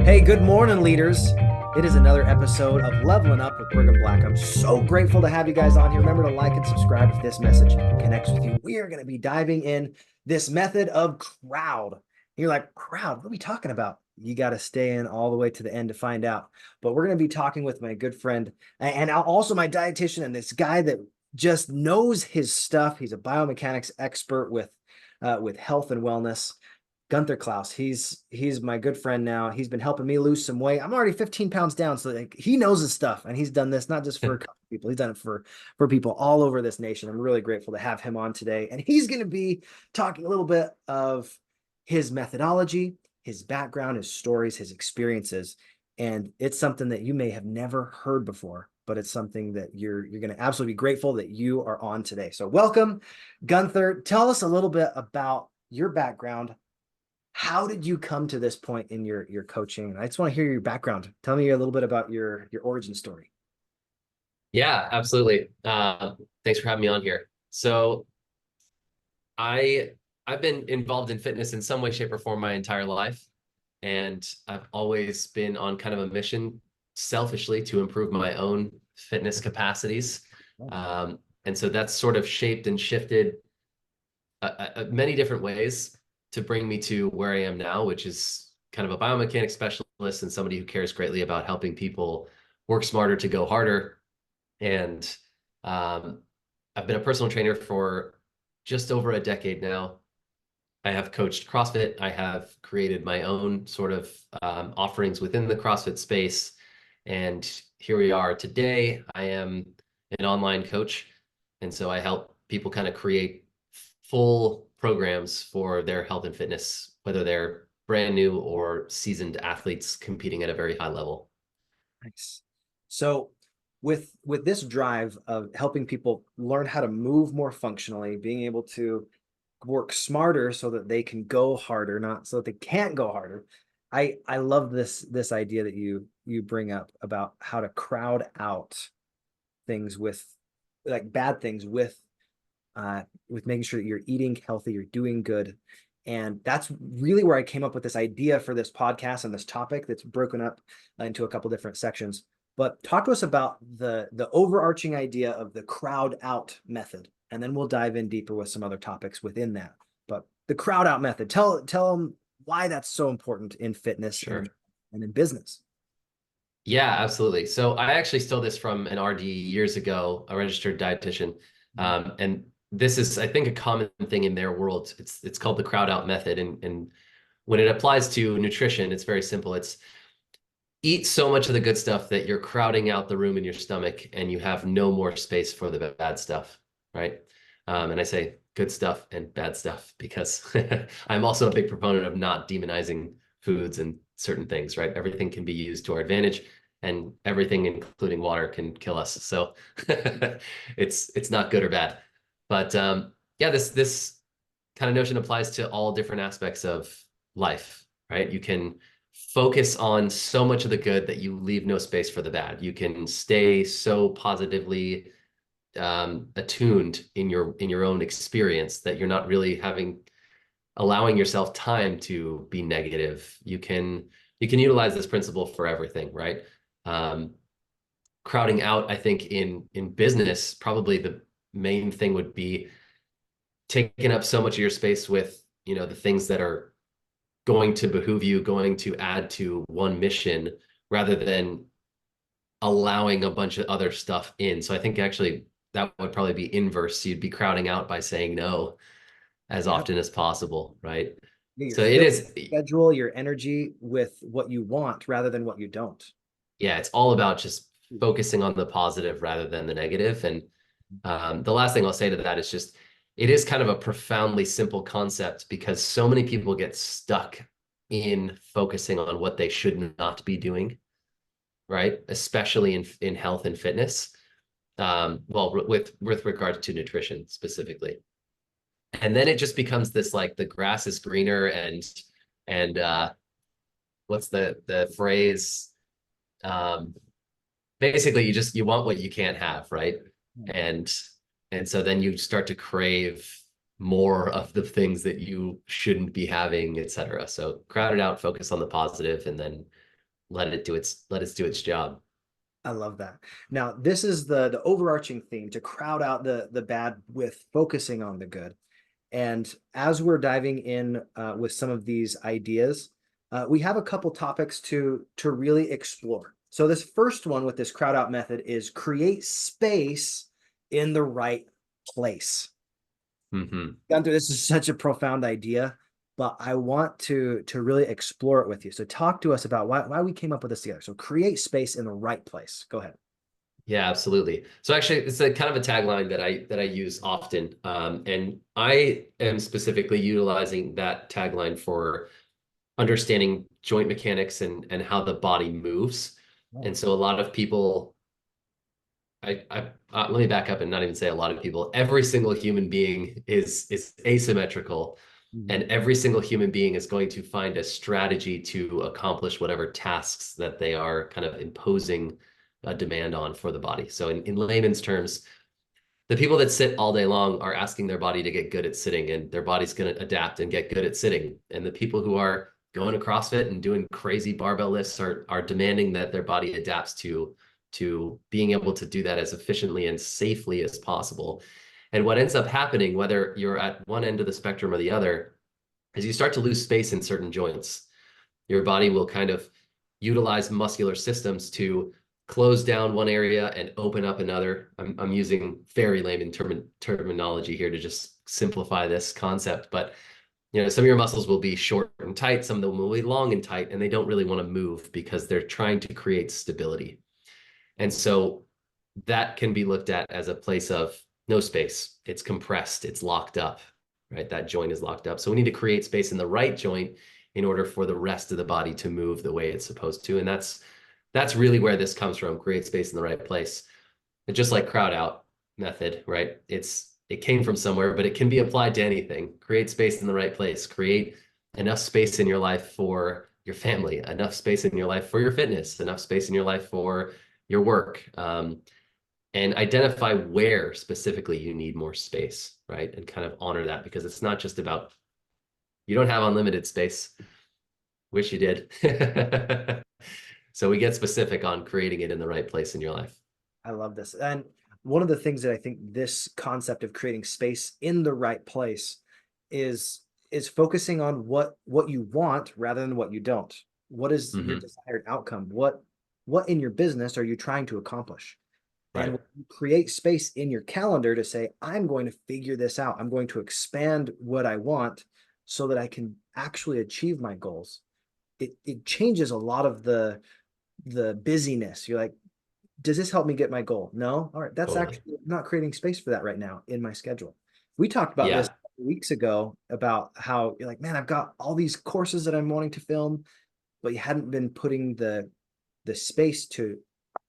Hey, good morning, leaders. It is another episode of Leveling Up with Brigham Blackham. So grateful to have you guys on here. Remember to like and subscribe if this message connects with you. We are going to be diving in this method of crowd. And you're like, crowd, what are we talking about? You got to stay in all the way to the end to find out. But we're going to be talking with my good friend and also my dietitian and this guy that just knows his stuff. He's a biomechanics expert with health and wellness. Gunther Klaus, he's my good friend now. He's been helping me lose some weight. I'm already 15 pounds down, so like he knows his stuff, and he's done this not just for a couple people. He's done it for people all over this nation. I'm really grateful to have him on today, and he's going to be talking a little bit of his methodology, his background, his stories, his experiences, and it's something that you may have never heard before, but it's something that you're going to absolutely be grateful that you are on today. So welcome, Gunther. Tell us a little bit about your background. How did you come to this point in your coaching? I just want to hear your background. Tell me a little bit about your origin story. Yeah, absolutely. Thanks for having me on here. So I I've been involved in fitness in some way, shape, or form my entire life, and I've always been on kind of a mission, selfishly, to improve my own fitness capacities. And so that's sort of shaped and shifted many different ways to bring me to where I am now, which is kind of a biomechanics specialist and somebody who cares greatly about helping people work smarter to go harder. And um, I've been a personal trainer for just over a decade now. I have coached CrossFit. I have created my own sort of offerings within the CrossFit space. And here we are today. I am an online coach. And so I help people kind of create full programs for their health and fitness, whether they're brand new or seasoned athletes competing at a very high level. Nice. So with this drive of helping people learn how to move more functionally, being able to work smarter so that they can go harder, not so that they can't go harder. I love this idea that you bring up about how to crowd out things with like bad things with making sure that you're eating healthy, you're doing good. And that's really where I came up with this idea for this podcast and this topic that's broken up into a couple different sections. But talk to us about the overarching idea of the crowd out method, and then we'll dive in deeper with some other topics within that. But the crowd out method, tell them why that's so important in fitness Sure. and in business. Yeah, absolutely. So I actually stole this from an RD years ago, a registered dietitian. And this is, I think, a common thing in their world. It's called the crowd out method. And when it applies to nutrition, it's very simple. It's eat so much of the good stuff that you're crowding out the room in your stomach and you have no more space for the bad stuff, right? And I say good stuff and bad stuff because I'm also a big proponent of not demonizing foods and certain things, right? Everything can be used to our advantage, and everything, including water, can kill us. So it's not good or bad. But yeah, this kind of notion applies to all different aspects of life, right? You can focus on so much of the good that you leave no space for the bad. You can stay so positively attuned in your own experience that you're not really allowing yourself time to be negative. You can utilize this principle for everything, right? Um, Crowding out, I think in business, probably the main thing would be taking up so much of your space with, the things that are going to behoove you, going to add to one mission rather than allowing a bunch of other stuff in. So I think actually that would probably be inverse. You'd be crowding out by saying no as Yep. often as possible, right? You're So it filling is, your schedule, your energy with what you want rather than what you don't. yeah, it's all about just focusing on the positive rather than the negative. And the last thing I'll say to that is just, it is kind of a profoundly simple concept because so many people get stuck in focusing on what they should not be doing, right? Especially in health and fitness. Well, with regards to nutrition specifically. And then it just becomes this like the grass is greener and what's the phrase? Um, Basically you want what you can't have, right? And and so then you start to crave more of the things that you shouldn't be having, etc. So crowd it out, focus on the positive, and then let it do its job. I love that. Now, this is the overarching theme, to crowd out the bad with focusing on the good. And as we're diving in with some of these ideas, we have a couple topics to really explore. So this first one with this crowd out method is create space in the right place. Gunther, this is such a profound idea, but I want to really explore it with you. So talk to us about why we came up with this together. So create space in the right place. Go ahead. Yeah, absolutely. So actually, it's a kind of a tagline that I use often, and I am specifically utilizing that tagline for understanding joint mechanics and how the body moves. Oh. And so a lot of people, let me back up and not even say a lot of people. Every single human being is asymmetrical, and every single human being is going to find a strategy to accomplish whatever tasks that they are kind of imposing a demand on for the body. So in layman's terms, the people that sit all day long are asking their body to get good at sitting, and their body's going to adapt and get good at sitting. And the people who are going to CrossFit and doing crazy barbell lifts are demanding that their body adapts to being able to do that as efficiently and safely as possible. And what ends up happening, whether you're at one end of the spectrum or the other, is you start to lose space in certain joints. Your body will kind of utilize muscular systems to close down one area and open up another. I'm using very layman terminology here to just simplify this concept, but some of your muscles will be short and tight, some of them will be long and tight, and they don't really want to move because they're trying to create stability. And so that can be looked at as a place of no space. It's compressed, it's locked up, right? That joint is locked up. So we need to create space in the right joint in order for the rest of the body to move the way it's supposed to. And that's really where this comes from, create space in the right place. And just like crowd out method, right? It came from somewhere, but it can be applied to anything. Create space in the right place. Create enough space in your life for your family, enough space in your life for your fitness, enough space in your life for your work, and identify where specifically you need more space, right? And kind of honor that, because it's not just about, you don't have unlimited space. Wish you did. So we get specific on creating it in the right place in your life. I love this. And one of the things that I think this concept of creating space in the right place is focusing on what you want rather than what you don't. What is your desired outcome? What in your business are you trying to accomplish? Right. And when you create space in your calendar to say, I'm going to figure this out. I'm going to expand what I want so that I can actually achieve my goals. It changes a lot of the busyness. You're like, does this help me get my goal? No. All right. That's Totally. actually not creating space for that right now in my schedule. We talked about this weeks ago about how you're like, man, I've got all these courses that I'm wanting to film, but you hadn't been putting the space to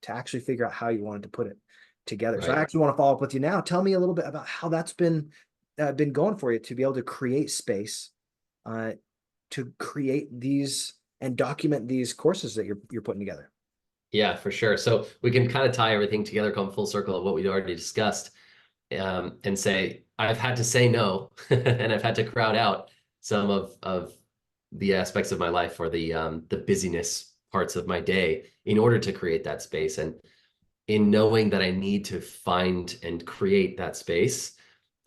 actually figure out how you wanted to put it together. Right. So I actually want to follow up with you now. Tell me a little bit about how that's been going for you to be able to create space to create these and document these courses that you're putting together. Yeah, for sure. So we can kind of tie everything together, come full circle of what we'd already discussed, and say, I've had to say no, and I've had to crowd out some of the aspects of my life, or the busyness parts of my day, in order to create that space. And in knowing that I need to find and create that space,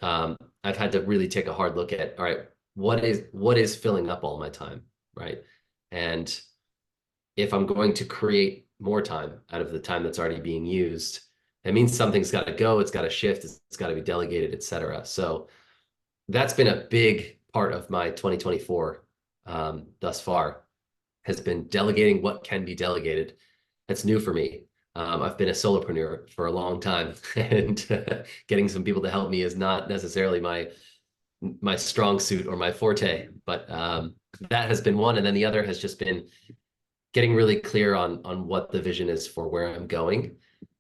I've had to really take a hard look at, all right, what is filling up all my time, right? And if I'm going to create more time out of the time that's already being used, it means something's got to go, it's got to shift, it's got to be delegated, etc. So that's been a big part of my 2024 thus far, has been delegating what can be delegated. That's new for me. I've been a solopreneur for a long time, and getting some people to help me is not necessarily my strong suit or my forte, but that has been one. And then the other has just been getting really clear on what the vision is for where I'm going.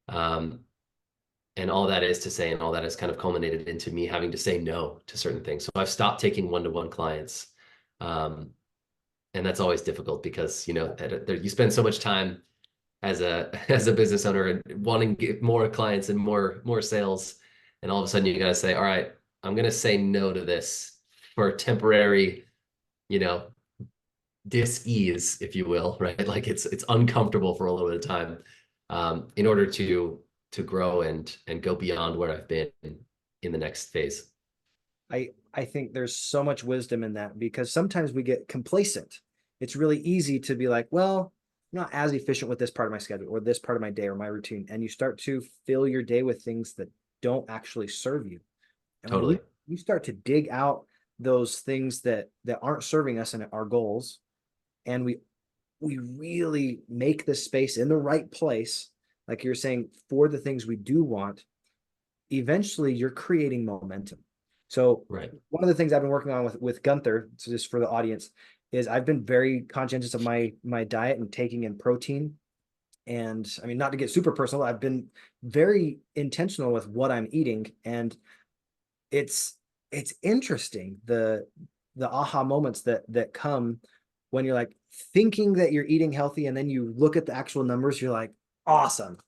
And all that is to say, and all that has kind of culminated into me having to say no to certain things. So I've stopped taking one-to-one clients. And that's always difficult because, you spend so much time as a business owner and wanting to get more clients and more sales. And all of a sudden you got to say, all right, I'm going to say no to this for temporary, dis-ease, if you will, right? Like it's uncomfortable for a little bit of time, in order to grow and go beyond where I've been in the next phase. I think there's so much wisdom in that because sometimes we get complacent. It's really easy to be like, well, I'm not as efficient with this part of my schedule or this part of my day or my routine. And you start to fill your day with things that don't actually serve you. And when Totally. we start to dig out those things that aren't serving us and our goals, and we really make the space in the right place, like you're saying, for the things we do want, eventually you're creating momentum. So Right. one of the things I've been working on with Gunther, so just for the audience, is I've been very conscientious of my diet and taking in protein. And I mean, not to get super personal, I've been very intentional with what I'm eating. And it's it's interesting the aha moments that come when you're like thinking that you're eating healthy, and then you look at the actual numbers, you're like, awesome.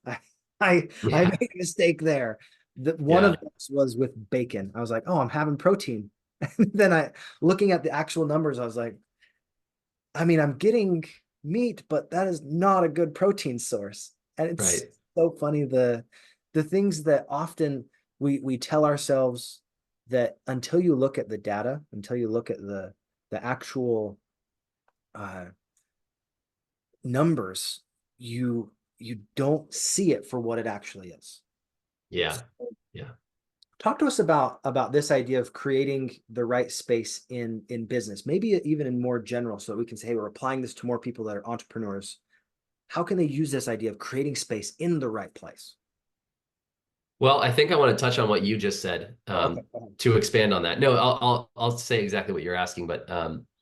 I Yeah. made a mistake there. One of Yeah. those was with bacon. I was like, oh, I'm having protein. And then I looking at the actual numbers, I was like, I mean, I'm getting meat, but that is not a good protein source. And it's Right. so funny the things that often we tell ourselves that until you look at the data, until you look at the actual uh, numbers, you don't see it for what it actually is. Yeah. Yeah. Talk to us about this idea of creating the right space in business, maybe even in more general, so that we can say, hey, we're applying this to more people that are entrepreneurs. How can they use this idea of creating space in the right place? Well, I think I want to touch on what you just said, Oh, okay. Go ahead. to expand on that. No, I'll say exactly what you're asking, but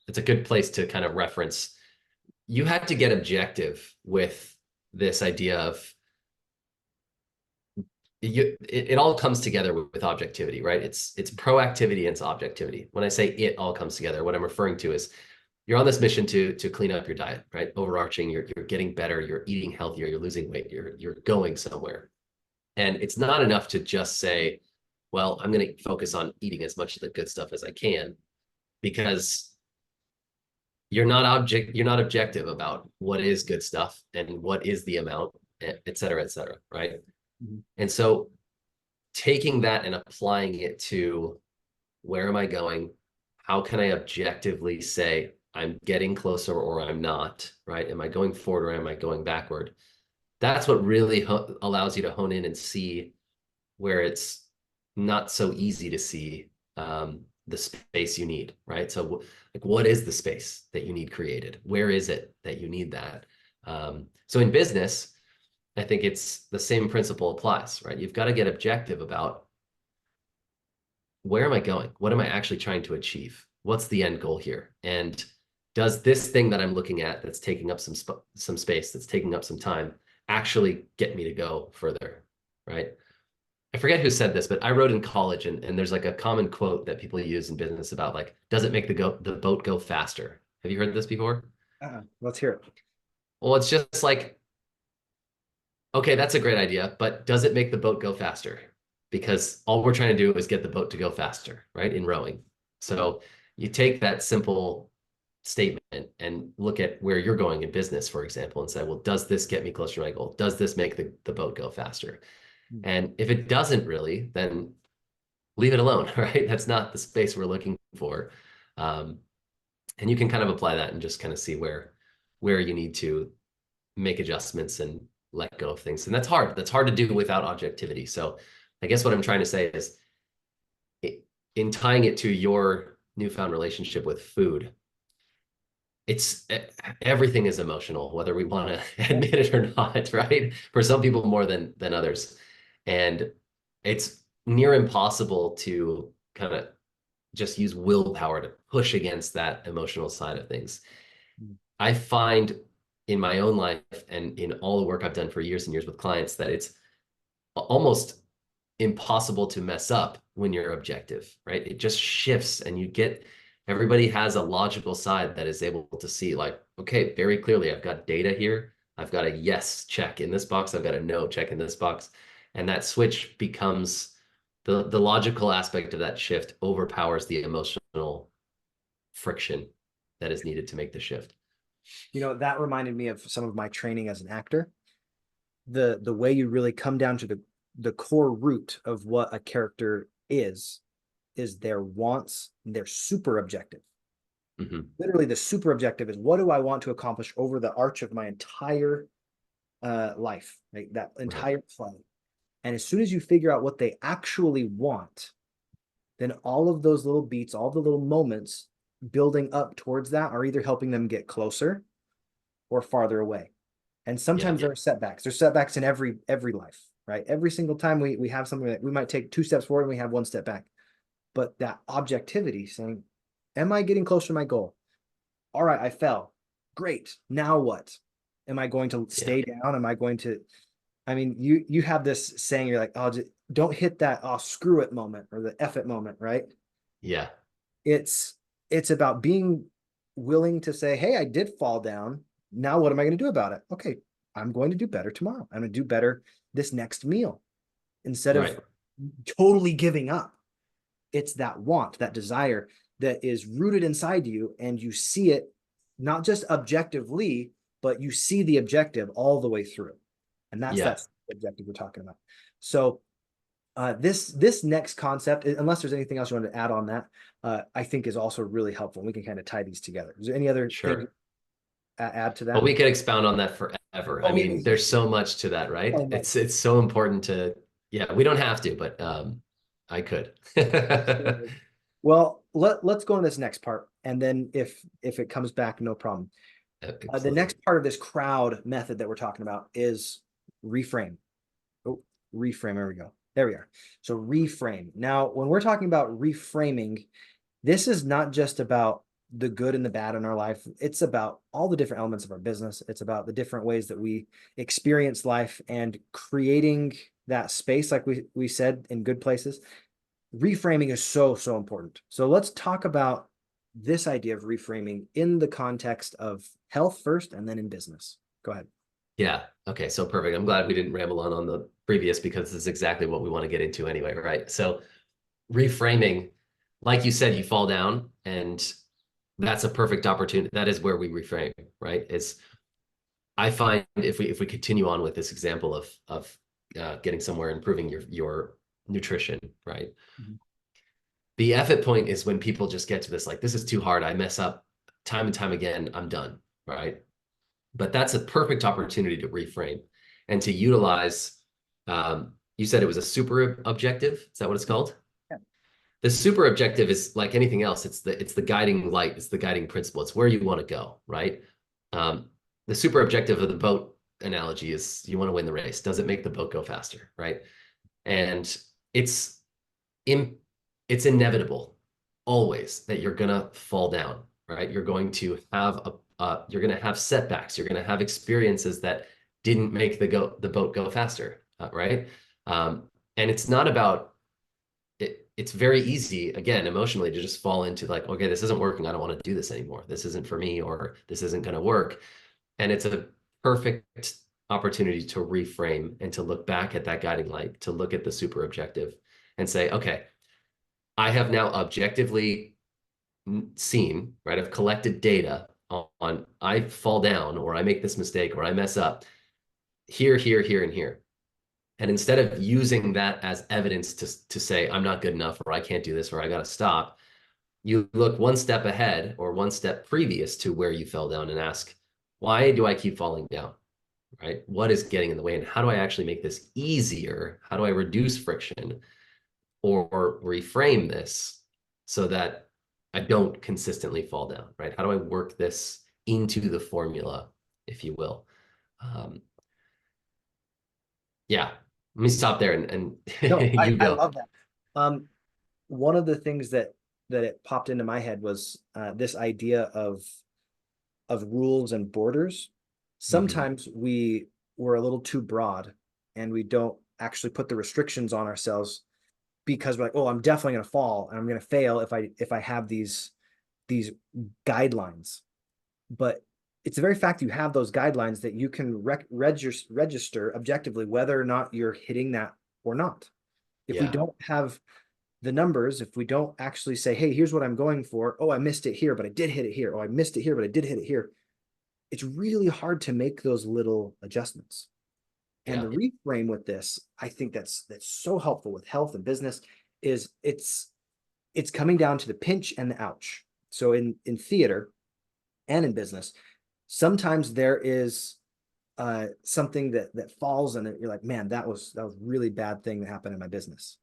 it's a good place to kind of reference. You had to get objective with this idea of it all comes together with objectivity, right? It's proactivity and it's objectivity. When I say it all comes together, what I'm referring to is you're on this mission to clean up your diet, right? Overarching, you're getting better, you're eating healthier, you're losing weight, you're going somewhere. And it's not enough to just say, well, I'm going to focus on eating as much of the good stuff as I can, because you're not objective about what is good stuff and what is the amount, et cetera, right? Mhm. And so taking that and applying it to where am I going? How can I objectively say I'm getting closer or I'm not, right? Am I going forward or am I going backward? That's what really allows you to hone in and see where it's not so easy to see, the space you need, right? So like, what is the space that you need created? Where is it that you need that? So in business, I think it's the same principle applies, right? You've got to get objective about where am I going? What am I actually trying to achieve? What's the end goal here? And does this thing that I'm looking at that's taking up some space, that's taking up some time, actually get me to go further, right? I forget who said this, but I wrote in college, and there's like a common quote that people use in business about like, does it make the boat go faster? Have you heard this before? Let's hear it. Well, it's just like, okay, that's a great idea, but does it make the boat go faster? Because all we're trying to do is get the boat to go faster, right? In rowing. So you take that simple statement and look at where you're going in business, for example, and say, well, does this get me closer to my goal? Does this make the boat go faster? And if it doesn't really, then leave it alone, right? That's not the space we're looking for. Um, and you can kind of apply that and just kind of see where you need to make adjustments and let go of things. And that's hard. That's hard to do without objectivity. So I guess what I'm trying to say is, in tying it to your newfound relationship with food, it's everything is emotional, whether we want to admit it or not, right? For some people more than others. And it's near impossible to kind of just use willpower to push against that emotional side of things. I find in my own life and in all the work I've done for years and years with clients that it's almost impossible to mess up when you're objective, right? It just shifts and you get, everybody has a logical side that is able to see like, okay, very clearly I've got data here. I've got a yes check in this box. I've got a no check in this box. And that switch becomes the logical aspect of that shift overpowers the emotional friction that is needed to make the shift. That reminded me of some of my training as an actor. The way you really come down to the core root of what a character is their wants, their super objective. Mhm. Literally, the super objective is, what do I want to accomplish over the arch of my entire life, right? That Right. entire play. And as soon as you figure out what they actually want, then all of those little beats, all the little moments building up towards that are either helping them get closer or farther away. And Yeah. sometimes there are setbacks. There's setbacks in every life, right? Every single time we have something that we might take 2 steps forward and we have 1 step back. But that objectivity saying, am I getting closer to my goal? All right, I fell. Great. Now what? Am I going to Yeah. stay down? Am I going to, I mean, you have this saying, you're like, oh, don't hit that, oh, screw it moment or the F it moment, right? Yeah. It's it's about being willing to say, hey, I did fall down. Now what am I going to do about it? Okay, I'm going to do better tomorrow. I'm going to do better this next meal instead of Right. totally giving up. It's that want, that desire that is rooted inside you, and you see it not just objectively, but you see the objective all the way through. And that's Yeah. that objective we're talking about. So this next concept, unless there's anything else you want to add on that, I think is also really helpful. We can kind of tie these together. Is there any other thing Sure. add to Well, that? we could expound on that forever. I Oh, mean, there's so much to that, right? so much. It's so important to, yeah, we don't have to, but I could. Well, let's go on this next part, and then if it comes back, no problem. The Absolutely. next part of this crowd method that we're talking about is reframe. Oh, reframe. There we go. There we are. So reframe. Now, when we're talking about reframing, this is not just about the good and the bad in our life. It's about all the different elements of our business. It's about the different ways that we experience life and creating that space, like we said, in good places. Reframing is so, so important. So let's talk about this idea of reframing in the context of health first and then in business. Go ahead. Yeah. Okay. So perfect. I'm glad we didn't ramble on the previous because this is exactly what we want to get into anyway, right? So reframing, like you said, you fall down and that's a perfect opportunity. That is where we reframe, right? Is I find if we continue on with this example of getting somewhere, improving your nutrition, right? Mhm. The effort point is when people just get to this, like, this is too hard. I mess up time and time again. I'm done, right? But that's a perfect opportunity to reframe and to utilize. You said it was a super objective. Is that what it's called? Yeah. The super objective is like anything else. It's the guiding light. It's the guiding principle. It's where you want to go, right? The super objective of the boat analogy is you want to win the race. Does it make the boat go faster, right? And it's in, it's inevitable always that you're gonna fall down, right? You're going to have you're gonna have setbacks. You're gonna have experiences that didn't make the boat go faster, right? And it's not about it. It's very easy, again, emotionally, to just fall into like, okay, this isn't working. I don't want to do this anymore. This isn't for me, or this isn't going to work. And it's a perfect opportunity to reframe and to look back at that guiding light, to look at the super objective and say, okay, I have now objectively seen, right? I've collected data on I fall down or I make this mistake or I mess up here, here, here, and here. And instead of using that as evidence to say, I'm not good enough or I can't do this or I got to stop, you look one step ahead or one step previous to where you fell down and ask, why do I keep falling down? Right? What is getting in the way? And how do I actually make this easier? How do I reduce friction or reframe this so that I don't consistently fall down? Right? How do I work this into the formula, if you will? Um, yeah, let me stop there and No, you I go. love that. One of the things that it popped into my head was this idea of rules and borders. Mhm. Sometimes we're a little too broad and we don't actually put the restrictions on ourselves because we're like, oh, I'm definitely going to fall and I'm going to fail if I have these guidelines. But it's the very fact you have those guidelines that you can register objectively whether or not you're hitting that or not. If we Yeah, don't have the numbers, if we don't actually say, hey, here's what I'm going for. Oh, I missed it here, but I did hit it here. Oh, I missed it here, but I did hit it here. it's really hard to make those little adjustments. And Yeah. the reframe with this, I think that's so helpful with health and business, is it's coming down to the pinch and the ouch. So in theater and in business, sometimes there is something that falls and you're like, man, that was a really bad thing that happened in my business.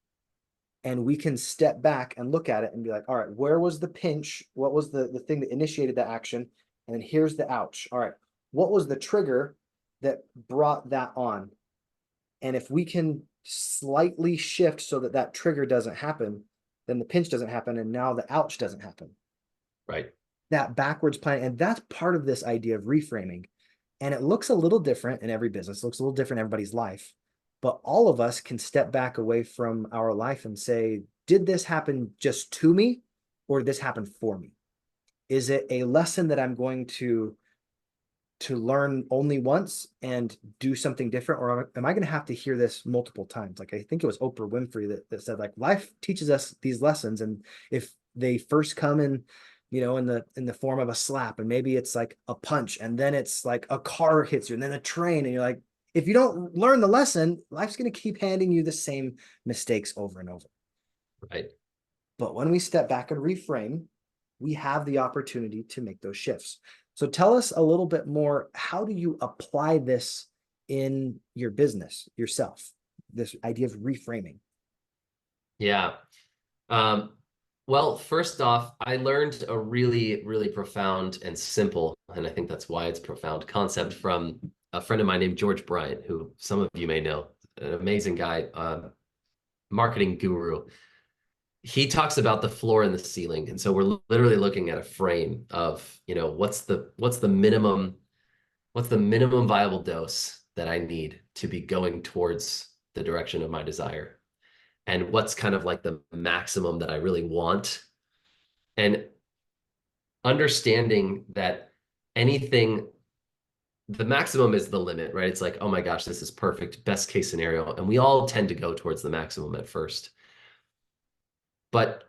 And we can step back and look at it and be like, all right, where was the pinch? What was the thing that initiated that action? And then here's the ouch. All right, what was the trigger that brought that on? And if we can slightly shift so that that trigger doesn't happen, then the pinch doesn't happen. And now the ouch doesn't happen. Right. That backwards planning. And that's part of this idea of reframing. And it looks a little different in every business, it looks a little different in everybody's life. But all of us can step back away from our life and say, did this happen just to me, or did this happen for me? Is it a lesson that I'm going to learn only once and do something different, or am I going to have to hear this multiple times? Like, I think it was Oprah Winfrey that said, like, life teaches us these lessons, and if they first come in, in the form of a slap, and maybe it's like a punch, and then it's like a car hits you, and then a train, and you're like, if you don't learn the lesson, life's going to keep handing you the same mistakes over and over. Right. But when we step back and reframe, we have the opportunity to make those shifts. So tell us a little bit more. How do you apply this in your business yourself? This idea of reframing. Yeah. Well, first off, I learned a really, really profound and simple, and I think that's why it's profound, concept from a friend of mine named George Bryant, who some of you may know, an amazing guy, marketing guru. He talks about the floor and the ceiling. And so we're literally looking at a frame of, what's the minimum viable dose that I need to be going towards the direction of my desire? And what's kind of like the maximum that I really want? And understanding that the maximum is the limit, right? It's like, oh my gosh, this is perfect, best case scenario. And we all tend to go towards the maximum at first. But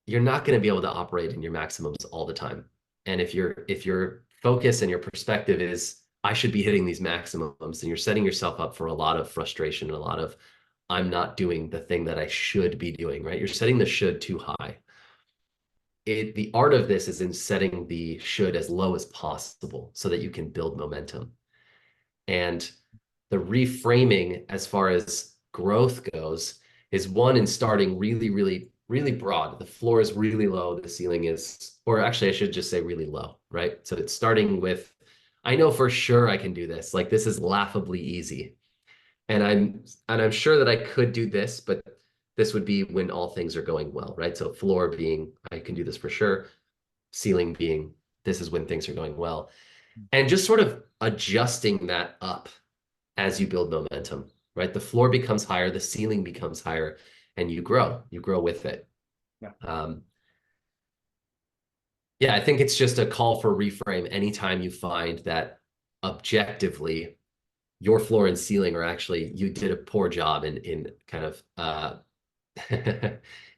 you're not going to be able to operate in your maximums all the time. And if your focus and your perspective is, I should be hitting these maximums, then you're setting yourself up for a lot of frustration and a lot of, I'm not doing the thing that I should be doing, right? You're setting the should too high. The art of this is in setting the should as low as possible so that you can build momentum. And the reframing as far as growth goes is one in starting really, really, really broad. The floor is really low. The ceiling is, or actually I should just say really low, right? So it's starting with, I know for sure I can do this. Like, this is laughably easy. And I'm sure that I could do this, but this would be when all things are going well, right? So floor being, I can do this for sure. Ceiling being, this is when things are going well. And just sort of adjusting that up as you build momentum, right? The floor becomes higher, the ceiling becomes higher, and you grow with it. Yeah. Yeah, I think it's just a call for reframe anytime you find that objectively your floor and ceiling are actually, you did a poor job in kind of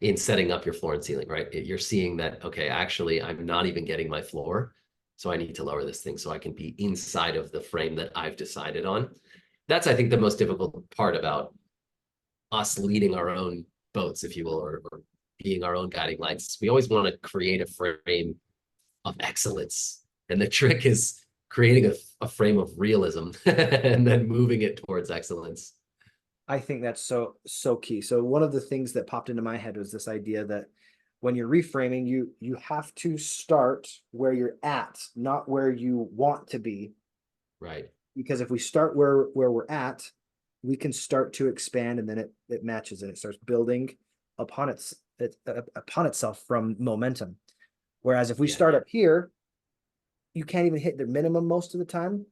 in setting up your floor and ceiling, right? You're seeing that, okay, actually, I'm not even getting my floor, so I need to lower this thing so I can be inside of the frame that I've decided on. That's, I think, the most difficult part about us leading our own boats, if you will, or being our own guiding lights. We always want to create a frame of excellence. And the trick is creating a frame of realism and then moving it towards excellence. I think that's so key. So one of the things that popped into my head was this idea that when you're reframing, you have to start where you're at, not where you want to be. Right. Because if we start where we're at, we can start to expand, and then it matches and it starts building upon upon itself from momentum. Whereas if we start up here, you can't even hit the minimum most of the time.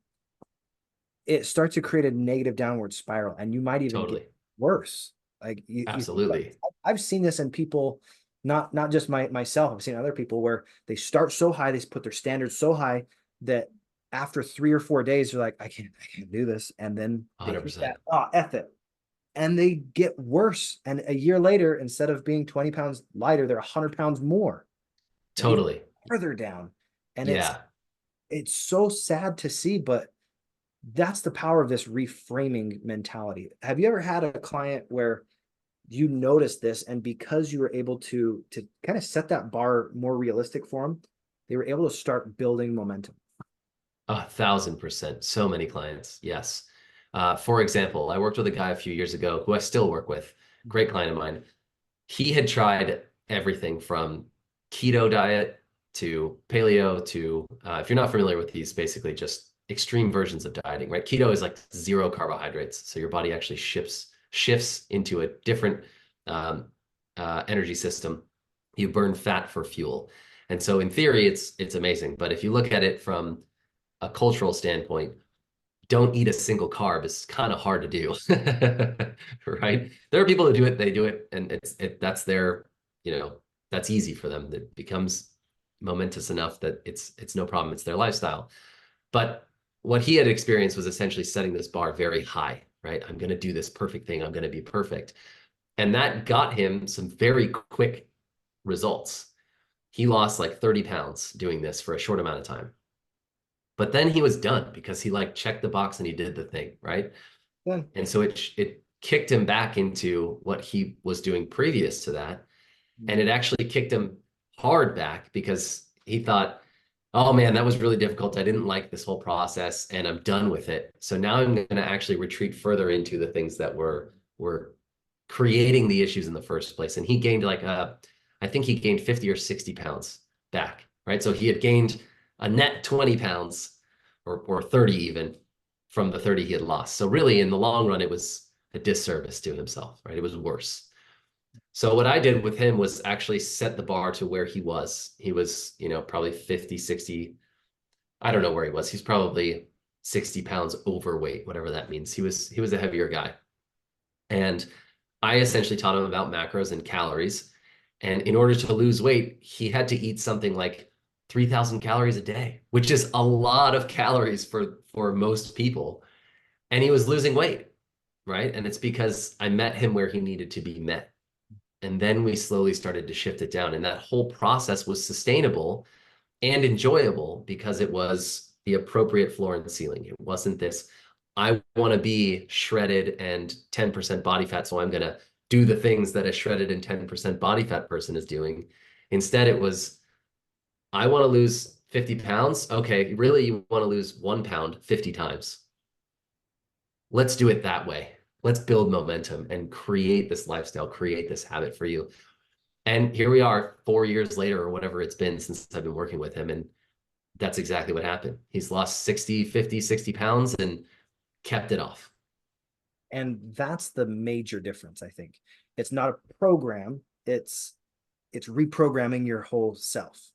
It starts to create a negative downward spiral, and you might even get worse. Like absolutely. I've seen this in people, not just myself. I've seen other people where they start so high, they put their standards so high that after 3 or 4 days, they're like, I can't do this, and then they hit that, F it, and they get worse. And a year later, instead of being 20 pounds lighter, they're 100 pounds more. Totally. Further down, and it's so sad to see, but that's the power of this reframing mentality. Have you ever had a client where you noticed this, and because you were able to kind of set that bar more realistic for them, they were able to start building momentum? 1,000%. So many clients. Yes. For example, I worked with a guy a few years ago who I still work with, great client of mine. He had tried everything from keto diet to paleo to, if you're not familiar with these, basically just extreme versions of dieting, right? Keto is like zero carbohydrates. So your body actually shifts into a different energy system. You burn fat for fuel. And so in theory, it's amazing. But if you look at it from a cultural standpoint, don't eat a single carb is kind of hard to do, right? There are people who do it, they do it, and that's their, that's easy for them. It becomes momentous enough that it's no problem. It's their lifestyle. But what he had experienced was essentially setting this bar very high, right? I'm going to do this perfect thing. I'm going to be perfect. And that got him some very quick results. He lost like 30 pounds doing this for a short amount of time. But then he was done because he like checked the box and he did the thing, right? Yeah. And so it kicked him back into what he was doing previous to that. And it actually kicked him hard back because he thought, oh man, that was really difficult. I didn't like this whole process and I'm done with it. So now I'm going to actually retreat further into the things that were creating the issues in the first place. And he gained like I think he gained 50 or 60 pounds back, right? So he had gained a net 20 pounds or 30 even from the 30 he had lost. So really in the long run, it was a disservice to himself, right? It was worse. So what I did with him was actually set the bar to where he was. He was, probably 50, 60. I don't know where he was. He's probably 60 pounds overweight, whatever that means. He was a heavier guy. And I essentially taught him about macros and calories. And in order to lose weight, he had to eat something like 3,000 calories a day, which is a lot of calories for most people. And he was losing weight, right? And it's because I met him where he needed to be met. And then we slowly started to shift it down. And that whole process was sustainable and enjoyable because it was the appropriate floor and ceiling. It wasn't this, I want to be shredded and 10% body fat, so I'm going to do the things that a shredded and 10% body fat person is doing. Instead, it was, I want to lose 50 pounds. Okay, really, you want to lose 1 pound 50 times. Let's do it that way. Let's build momentum and create this lifestyle, create this habit for you. And here we are 4 years later or whatever it's been since I've been working with him. And that's exactly what happened. He's lost 60, 50, 60 pounds and kept it off. And that's the major difference, I think. It's not a program, it's reprogramming your whole self.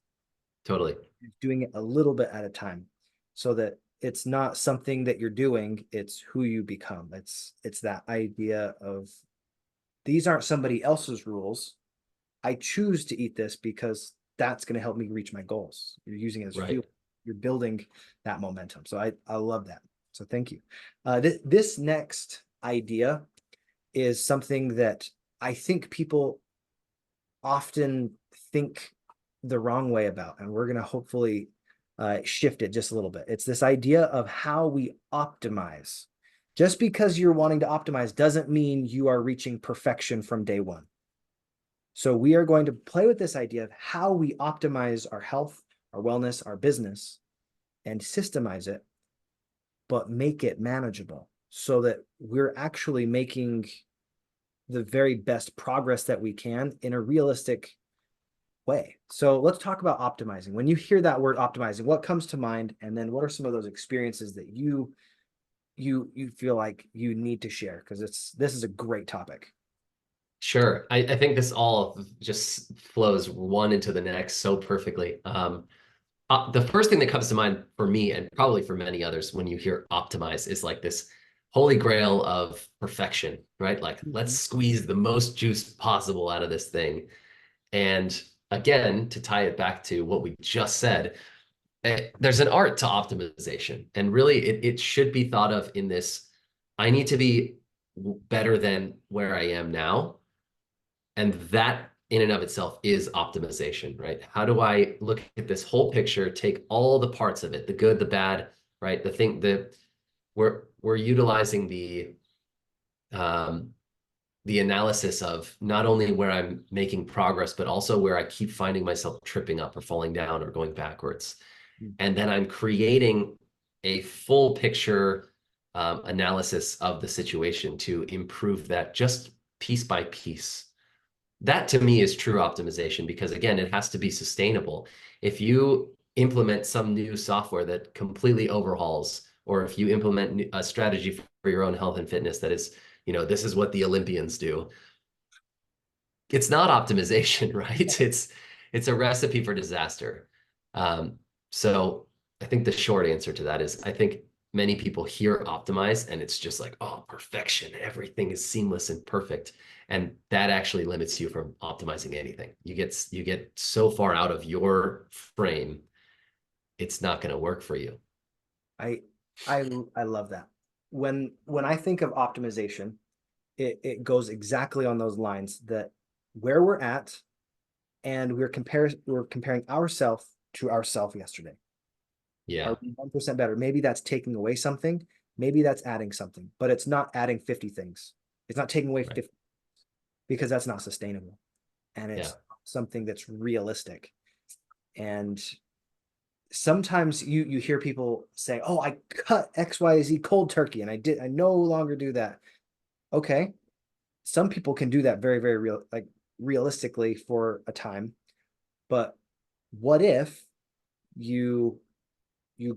Totally. Doing it a little bit at a time so that it's not something that you're doing, it's who you become. It's that idea of these aren't somebody else's rules. I choose to eat this because that's going to help me reach my goals. You're using it as Right. fuel. You're building that momentum. So I love that. So thank you. This next idea is something that I think people often think the wrong way about, and we're going to hopefully shift it just a little bit. It's this idea of how we optimize. Just because you're wanting to optimize doesn't mean you are reaching perfection from day one. So we are going to play with this idea of how we optimize our health, our wellness, our business, and systemize it, but make it manageable so that we're actually making the very best progress that we can in a realistic way. So let's talk about optimizing. When you hear that word optimizing, what comes to mind? And then what are some of those experiences that you feel like you need to share? Because this is a great topic. Sure. I think this all just flows one into the next so perfectly. The first thing that comes to mind for me and probably for many others when you hear optimize is like this holy grail of perfection, right? Like let's squeeze the most juice possible out of this thing. And again, to tie it back to what we just said, there's an art to optimization. And really it should be thought of in this, I need to be better than where I am now. And that in and of itself is optimization, right? How do I look at this whole picture, take all the parts of it, the good, the bad, right? The thing that we're utilizing the analysis of not only where I'm making progress, but also where I keep finding myself tripping up or falling down or going backwards. And then I'm creating a full picture analysis of the situation to improve that just piece by piece. That to me is true optimization, because again, it has to be sustainable. If you implement some new software that completely overhauls, or if you implement a strategy for your own health and fitness that is, this is what the Olympians do, it's not optimization, right? It's a recipe for disaster. So I think the short answer to that is, I think many people hear optimize and it's just like, oh, perfection, everything is seamless and perfect. And that actually limits you from optimizing anything. You get so far out of your frame, it's not going to work for you. I I love that. When I think of optimization, it goes exactly on those lines, that where we're at, and we're comparing ourselves to ourselves yesterday. Yeah. Are we 1% better? Maybe that's taking away something, maybe that's adding something, but it's not adding 50 things. It's not taking away 50, because that's not sustainable. And it's something that's realistic. And sometimes you hear people say, oh, I cut XYZ cold turkey and I no longer do that. Okay. Some people can do that very, very realistically for a time. But what if you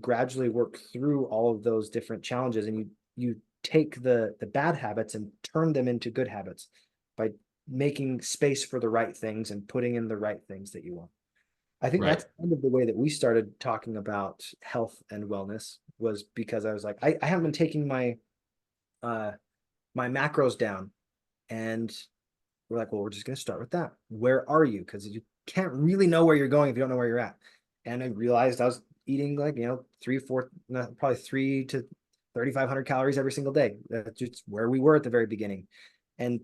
gradually work through all of those different challenges, and you take the bad habits and turn them into good habits by making space for the right things and putting in the right things that you want. I think that's kind of the way that we started talking about health and wellness, was because I was like, I haven't been taking my macros down, and we're like, well, we're just going to start with that. Where are you? Because you can't really know where you're going if you don't know where you're at. And I realized I was eating probably 3 to 3,500 calories every single day. That's just where we were at the very beginning, and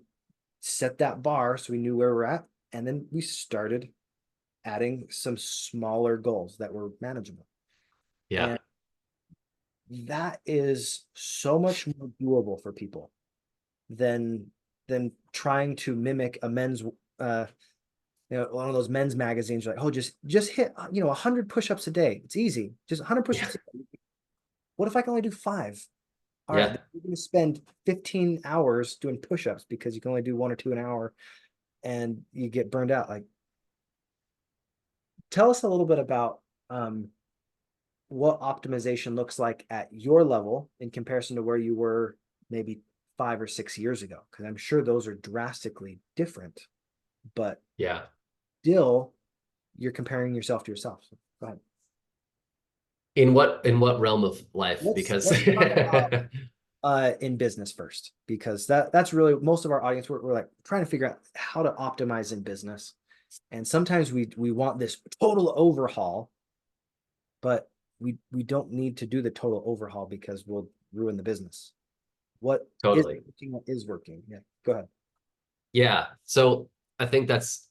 set that bar so we knew where we're at. And then we started adding some smaller goals that were manageable. Yeah. And that is so much more doable for people than trying to mimic a men's one of those men's magazines, like, oh, just hit 100 push-ups a day. It's easy. Just 100 push-ups a day. What if I can only do 5? All right, you're going to spend 15 hours doing push-ups because you can only do 1 or 2 an hour, and you get burned out. Like, tell us a little bit about what optimization looks like at your level in comparison to where you were maybe 5 or 6 years ago, because I'm sure those are drastically different, but still you're comparing yourself to yourself. So go ahead. In what realm of life? Because let's talk about in business first, because that's really most of our audience. We're like trying to figure out how to optimize in business, and sometimes we want this total overhaul, but we don't need to do the total overhaul because we'll ruin the business. What is working? Yeah, go ahead. Yeah, so I think that's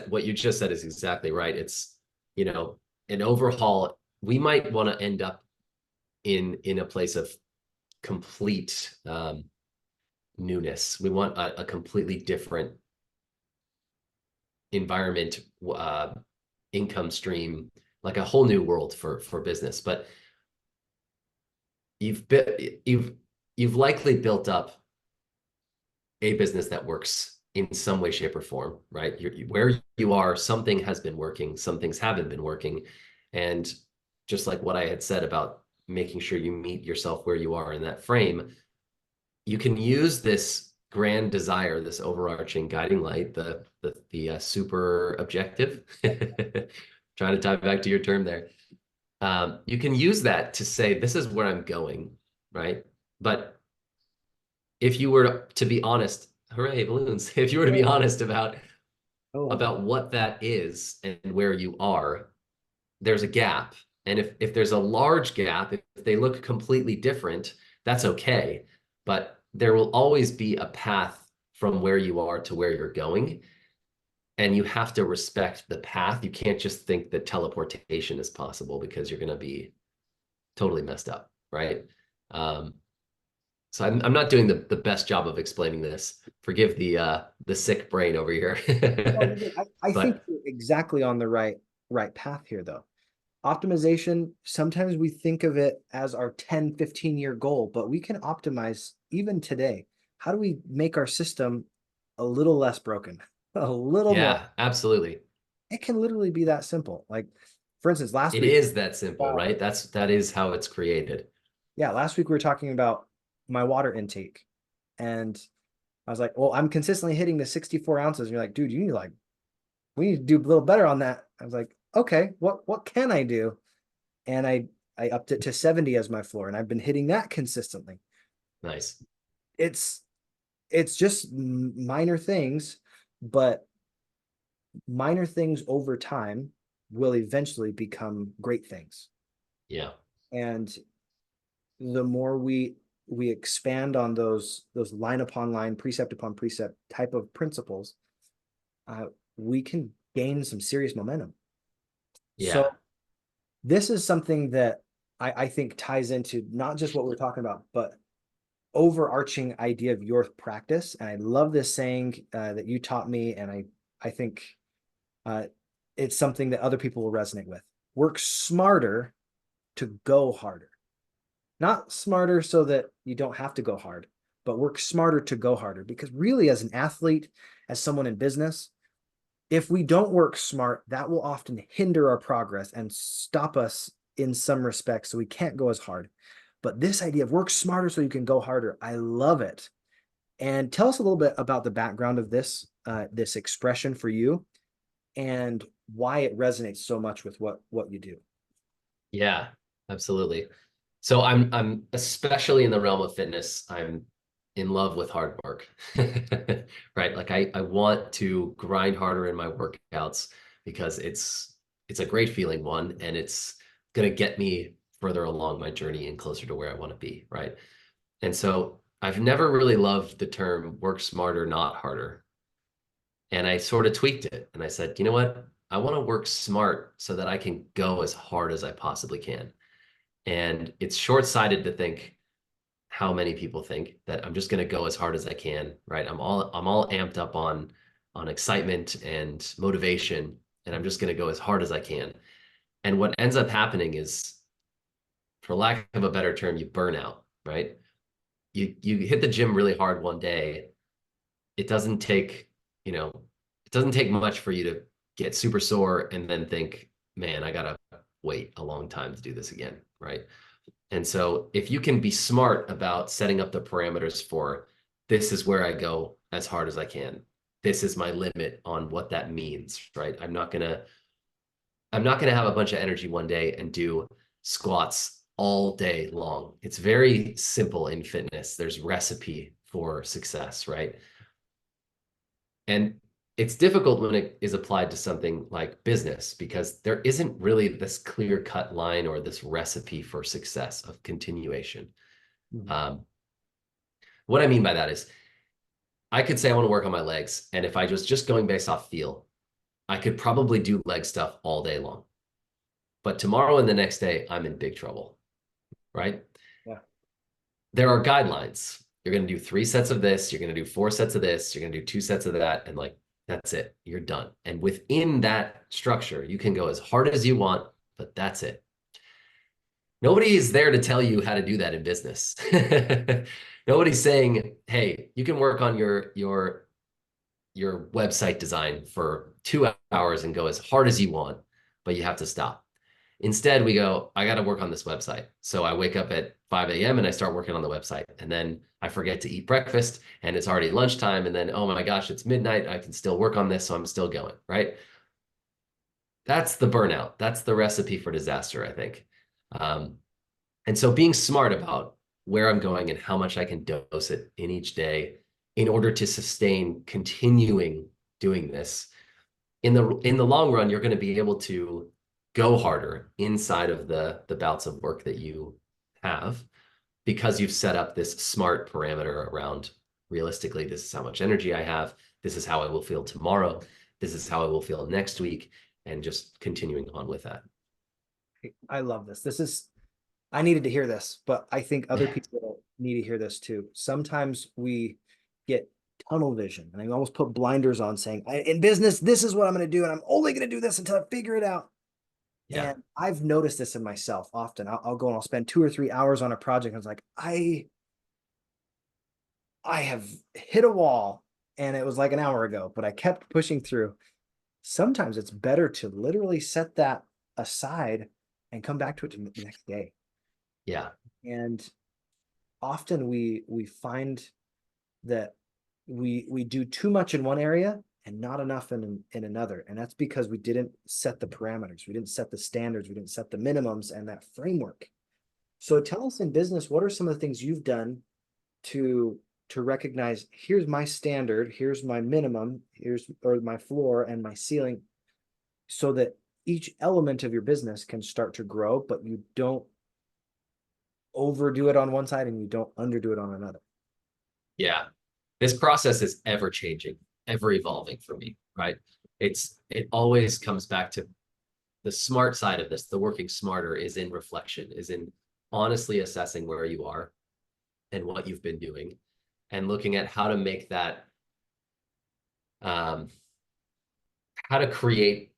what you just said is exactly right. It's an overhaul. We might want to end up in a place of complete newness. We want a completely different environment, income stream, like a whole new world for business. But you've likely built up a business that works in some way, shape, or form, right? Where you are, something has been working, some things haven't been working. And just like what I had said about making sure you meet yourself where you are in that frame, you can use this grand desire, this overarching guiding light, the super objective, trying to tie back to your term there. You can use that to say, this is where I'm going, right? But if you were to be honest, hooray, balloons. If you were to be honest about what that is and where you are, there's a gap. And if there's a large gap, if they look completely different, that's okay. But there will always be a path from where you are to where you're going. and you have to respect the path. You can't just think that teleportation is possible, because you're going to be totally messed up, right? So I'm not doing the best job of explaining this. Forgive the sick brain over here. Well, I think But you're exactly on the right path here, though. Optimization, sometimes we think of it as our 10-15 year goal, but we can optimize even today. How do we make our system a little less broken, a little more? yeah, absolutely. It can literally be that simple. Like, for instance, last It week, is that simple, right? That is how it's created. yeah, last week we were talking about my water intake, and I was like, well, I'm consistently hitting the 64 ounces. And you're like, dude, we need to do a little better on that. I was like, okay, what can I do? And I upped it to 70 as my floor, and I've been hitting that consistently. Nice. It's it's just minor things, but minor things over time will eventually become great things. Yeah. And the more we expand on those line upon line, precept upon precept type of principles, uh, we can gain some serious momentum. So Yeah. this is something that I think ties into not just what we're talking about, but overarching idea of your practice. And I love this saying that you taught me, and I think uh, it's something that other people will resonate with. Work smarter to go harder, not smarter so that you don't have to go hard, but work smarter to go harder. Because really, as an athlete, as someone in business, if we don't work smart, that will often hinder our progress and stop us in some respects. So we can't go as hard. But this idea of work smarter so you can go harder, I love it. And tell us a little bit about the background of this expression for you, and why it resonates so much with what you do. Yeah, absolutely. So I'm especially in the realm of fitness, I'm in love with hard work. Right? Like I want to grind harder in my workouts, because it's a great feeling, one, and it's gonna get me further along my journey and closer to where I want to be, right? And so I've never really loved the term work smarter, not harder. And I sort of tweaked it, and I said, you know what? I want to work smart so that I can go as hard as I possibly can. And it's short-sighted to think how many people think that I'm just going to go as hard as I can, right? I'm all amped up on excitement and motivation, and I'm just going to go as hard as I can. And what ends up happening is, for lack of a better term, you burn out, right? You hit the gym really hard one day. It doesn't take, it doesn't take much for you to get super sore and then think, man, I gotta wait a long time to do this again, right? And so if you can be smart about setting up the parameters for, this is where I go as hard as I can. This is my limit on what that means, right? I'm not gonna have a bunch of energy one day and do squats all day long. It's very simple in fitness. There's recipe for success, right? And it's difficult when it is applied to something like business, because there isn't really this clear-cut line or this recipe for success of continuation. Mhm. Um, what I mean by that is, I could say I want to work on my legs, and if I was just going based off feel, I could probably do leg stuff all day long. But tomorrow and the next day, I'm in big trouble, right? Yeah. There are guidelines. You're going to do 3 sets of this, you're going to do 4 sets of this, you're going to do 2 sets of that, and like, that's it. You're done. And within that structure, you can go as hard as you want, but that's it. Nobody is there to tell you how to do that in business. Nobody's saying, hey, you can work on your website design for 2 hours and go as hard as you want, but you have to stop. Instead, we go, I got to work on this website. So I wake up at 5 a.m. and I start working on the website. And then I forget to eat breakfast and it's already lunchtime. And then, oh my gosh, it's midnight. I can still work on this. So I'm still going, right? That's the burnout. That's the recipe for disaster, I think. Um, and so being smart about where I'm going and how much I can dose it in each day in order to sustain continuing doing this, in the long run, you're going to be able to go harder inside of the bouts of work that you have, because you've set up this smart parameter around, realistically, this is how much energy I have. This is how I will feel tomorrow. this is how I will feel next week, and just continuing on with that. I love this. I needed to hear this, but I think other people need to hear this too. Sometimes we get tunnel vision, and I almost put blinders on saying, in business, this is what I'm going to do, and I'm only going to do this until I figure it out. Yeah. And I've noticed this in myself often. I'll go and I'll spend 2 or 3 hours on a project. And I was like, I have hit a wall, and it was like an hour ago, but I kept pushing through. Sometimes it's better to literally set that aside and come back to it the next day. Yeah. And often we find that we do too much in one area and not enough in another. And that's because we didn't set the parameters, we didn't set the standards, we didn't set the minimums and that framework. So tell us, in business, what are some of the things you've done to recognize, here's my standard, here's my minimum, or my floor and my ceiling, so that each element of your business can start to grow, but you don't overdo it on one side and you don't underdo it on another. Yeah. This process is ever changing, ever evolving for me, right? It always comes back to the smart side of this. The working smarter is in reflection, is in honestly assessing where you are and what you've been doing, and looking at how to make that, how to create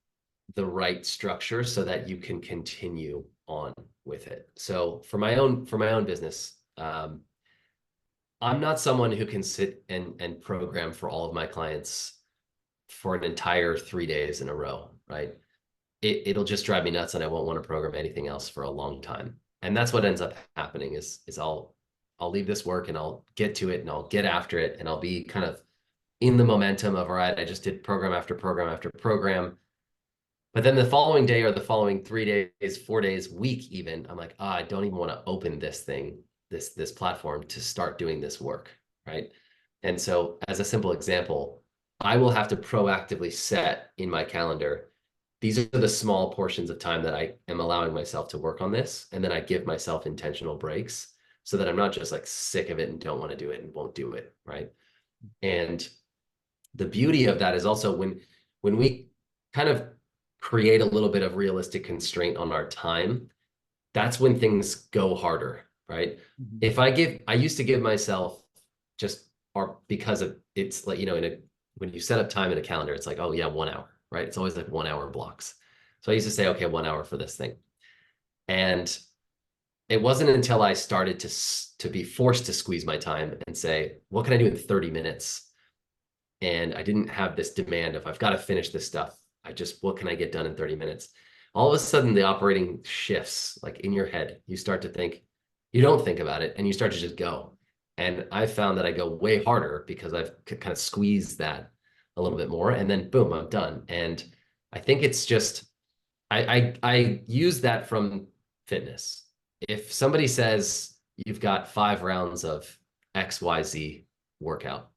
the right structure so that you can continue on with it. So for my own business, I'm not someone who can sit and program for all of my clients for an entire 3 days in a row, right? It'll just drive me nuts, and I won't want to program anything else for a long time. And that's what ends up happening is I'll leave this work and I'll get to it and I'll get after it, and I'll be kind of in the momentum of, all right, I just did program after program after program. But then the following day, or the following 3 days, 4 days, week even, I'm like, I don't even want to open this thing, this platform, to start doing this work, right? And so as a simple example, I will have to proactively set in my calendar, these are the small portions of time that I am allowing myself to work on this. And then I give myself intentional breaks so that I'm not just like sick of it and don't want to do it and won't do it, right? And the beauty of that is also when we kind of create a little bit of realistic constraint on our time, that's when things go harder, right? If I used to give myself just, or because of, it's like, when you set up time in a calendar, it's like, oh yeah, 1 hour, right? It's always like 1 hour blocks. So I used to say, okay, 1 hour for this thing. And it wasn't until I started to be forced to squeeze my time and say, what can I do in 30 minutes? And I didn't have this demand of, I've got to finish this stuff. What can I get done in 30 minutes? All of a sudden the operating shifts, like in your head. You start to think, you don't think about it, and you start to just go. And I found that I go way harder because I've kind of squeezed that a little bit more, and then boom, I'm done. And I think it's just, I use that from fitness. If somebody says you've got 5 rounds of XYZ workout,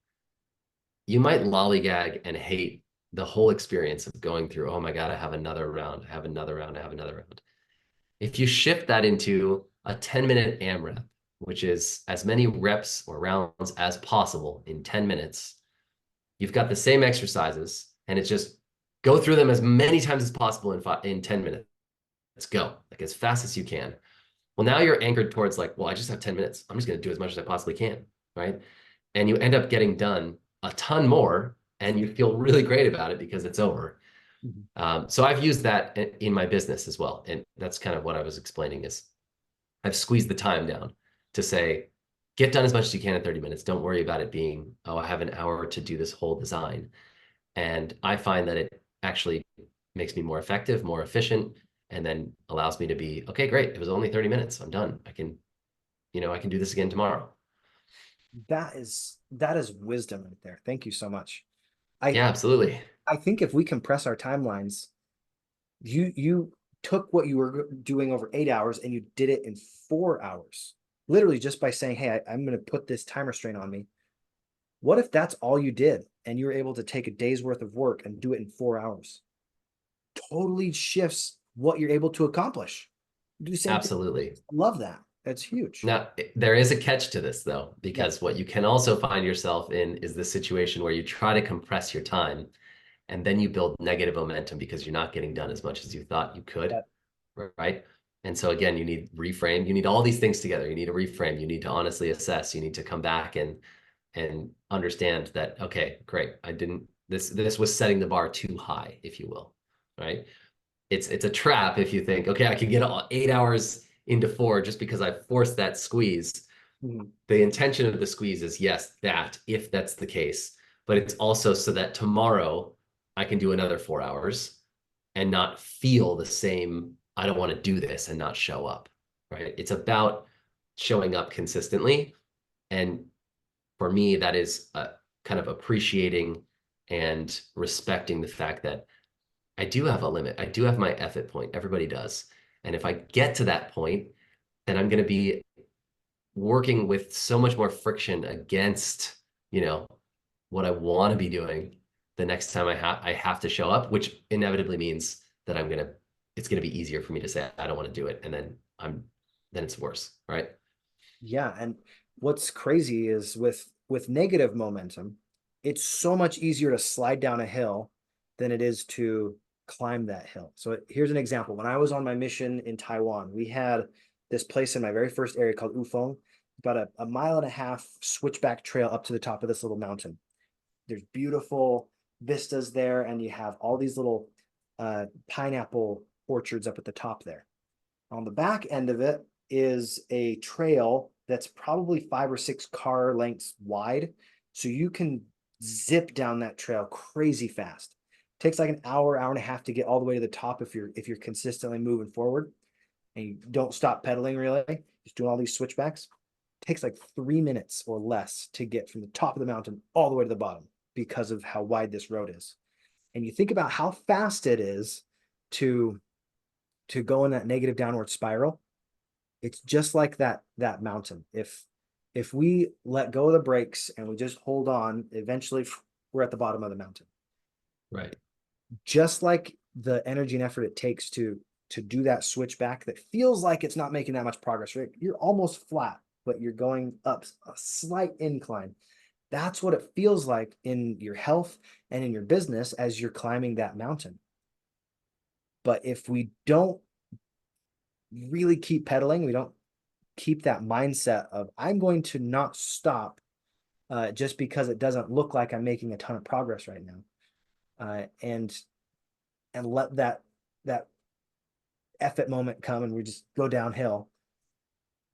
you might lollygag and hate the whole experience of going through, oh my God, I have another round, I have another round, I have another round. If you shift that into a 10-minute AMRAP, which is as many reps or rounds as possible in 10 minutes, you've got the same exercises, and it's just go through them as many times as possible in 10 minutes. Let's go, like as fast as you can. Well, now you're anchored towards like, well, I just have 10 minutes. I'm just going to do as much as I possibly can, right? And you end up getting done a ton more, and you feel really great about it because it's over. So I've used that in my business as well. And that's kind of what I was explaining is I've squeezed the time down to say, get done as much as you can in 30 minutes. Don't worry about it being, oh, I have an hour to do this whole design. And I find that it actually makes me more effective, more efficient, and then allows me to be, okay, great. It was only 30 minutes. I'm done. I can do this again tomorrow. That is wisdom right there. Thank you so much. Yeah, absolutely. I think if we compress our timelines, you took what you were doing over 8 hours and you did it in 4 hours, literally just by saying, hey, I'm going to put this time restraint on me. What if that's all you did and you were able to take a day's worth of work and do it in 4 hours? Totally shifts what you're able to accomplish. Do the same Absolutely. thing. Love that. That's huge. Now, there is a catch to this, though, because what you can also find yourself in is the situation where you try to compress your time And then you build negative momentum because you're not getting done as much as you thought you could, Yep. right? And so again, you need reframe, you need all these things together. You need a reframe, you need to honestly assess, you need to come back and understand that, okay, great, I didn't, this was setting the bar too high, if you will, right? It's a trap if you think, okay, I can get 8 hours into 4 just because I forced that squeeze. Mhm. The intention of the squeeze is, yes, that, if that's the case, but it's also so that tomorrow I can do another 4 hours and not feel the same, I don't want to do this, and not show up, right? It's about showing up consistently. And for me, that is kind of appreciating and respecting the fact that I do have a limit. I do have my effort point. Everybody does. And if I get to that point, then I'm going to be working with so much more friction against, what I want to be doing the next time I have to show up, which inevitably means that it's gonna be easier for me to say I don't want to do it, and then it's worse, right? Yeah, and what's crazy is with negative momentum, it's so much easier to slide down a hill than it is to climb that hill. So here's an example. When I was on my mission in Taiwan, we had this place in my very first area called Ufeng, about a mile and a half switchback trail up to the top of this little mountain. There's beautiful vistas there, and you have all these little pineapple orchards up at the top there. On the back end of it is a trail that's probably 5 or 6 car lengths wide. So you can zip down that trail crazy fast. It takes like an hour, hour and a half to get all the way to the top if you're consistently moving forward and you don't stop pedaling really, just doing all these switchbacks. It takes like 3 minutes or less to get from the top of the mountain all the way to the bottom because of how wide this road is. And you think about how fast it is to go in that negative downward spiral. It's just like that mountain. If we let go of the brakes and we just hold on, eventually we're at the bottom of the mountain. Right. Just like the energy and effort it takes to do that switchback that feels like it's not making that much progress, right? You're almost flat, but you're going up a slight incline. That's what it feels like in your health and in your business as you're climbing that mountain. But if we don't really keep pedaling, we don't keep that mindset of I'm going to not stop just because it doesn't look like I'm making a ton of progress right now, and let that effort moment come and we just go downhill,